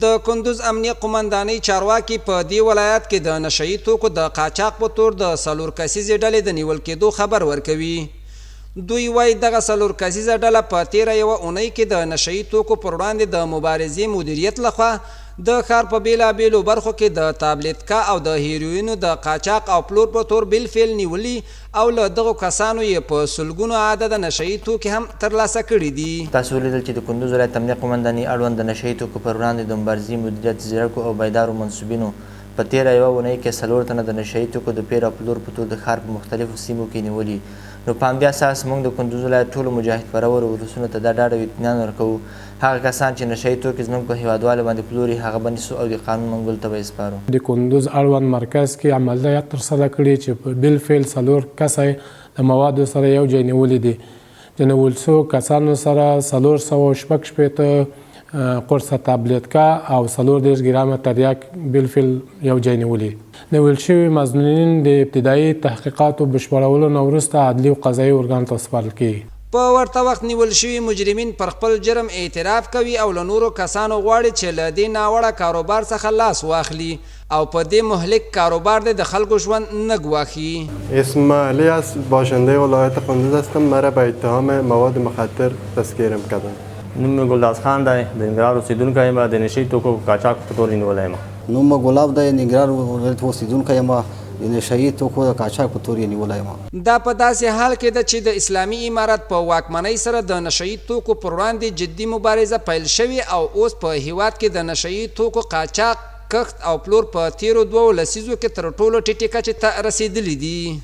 د کندوز امنیه قومندانۍ چارواکي په دې ولایت کې د نشهیي توکو د قاچاق په تور د 4 کسیزې ډلې د نیول کېدو خبر ورکوي. دوی وایي دغه 4 کسیزه ډله په تیره یوه اونۍ کې د نشهیي توکو پر وړاندې د مبارزې مدیریت لخوا د ښار په بېلابېلو برخو کې د تابلیتکا او د هیروینو د قاچاق او پلور په تور بالفعل نیولي او له دغو کسانو یې په سلګونو عدده نشهیي توکي هم ترلاسه کړي دي. تاسو ولیدل چې د کندوز ولایت امنیه قومندانۍ اړوند د نشهیي توکو پر وړاندې د مبارزې مدیریت ځیرکو او بیدارو منصوبینو په تیره یوه اونۍ کې 4 تنه د نشهیي توکو د پیر او پلور په تور د ښار په مختلفو سیمو کې نیولي. نو په همدې اساس موږ د کندوز ولایت ټولو مجاهد پرورو ولسونو ته دا ډاډ او اطمینان ورکوو هغه کسان چې نشهیي توکي زموږ په هیوادوالو باندې پلوري هغه به نیسو او د قانون منګولو ته به یې سپارو. د کندوز اړوند مرکز کې عملیات ترسره کړي چې په بالفعل 4 کسه د موادو سره یو ځای نیولي دي. د نیول شوو کسانو سره 466 قرصه تابلیتکا او 40 ګرامه تریاک بالفعل یو ځای نیولي. نیول شوي مظنونین د ابتدایي تحقیقاتو بشپړولو نه وروسته عدلي او قضایي ارګان ته سپارل کیږي. په ورته وخت نیول شوي مجرمین پر خپل جرم اعتراف کوي او له نورو کسانو غواړي چې له دې ناوړه کاروبار څخه لاس واخلي او په دې مهلک کاروبار د خلکو ژوند نه ګواښي. اسم علی است، باشنده ولایت کندوز هستم. مرا به اتهام مواد مخدر تذکیه کردند. نوم ګلداس خان دی، د ننګرهار اوسېدونکی یم. د نشهیي توکو قاچاق په تور نیولی یم. نوم ګلاب دی، ننګرهار ولایت اوسېدونکی یم. د نشهیي توکو د قاچاق په تور نیولی یم. دا په داسې حال کې ده چې د اسلامي امارت په واکمنۍ سره د نشهیي توکو پر وړاندې جدي مبارزه پیل شوې او اوس په هیواد کې د نشهیي توکو قاچاق، کښت او پلور په تیرو 2 لسیزو کې تر ټولو ټیټې کچې ته رسېدلي دي.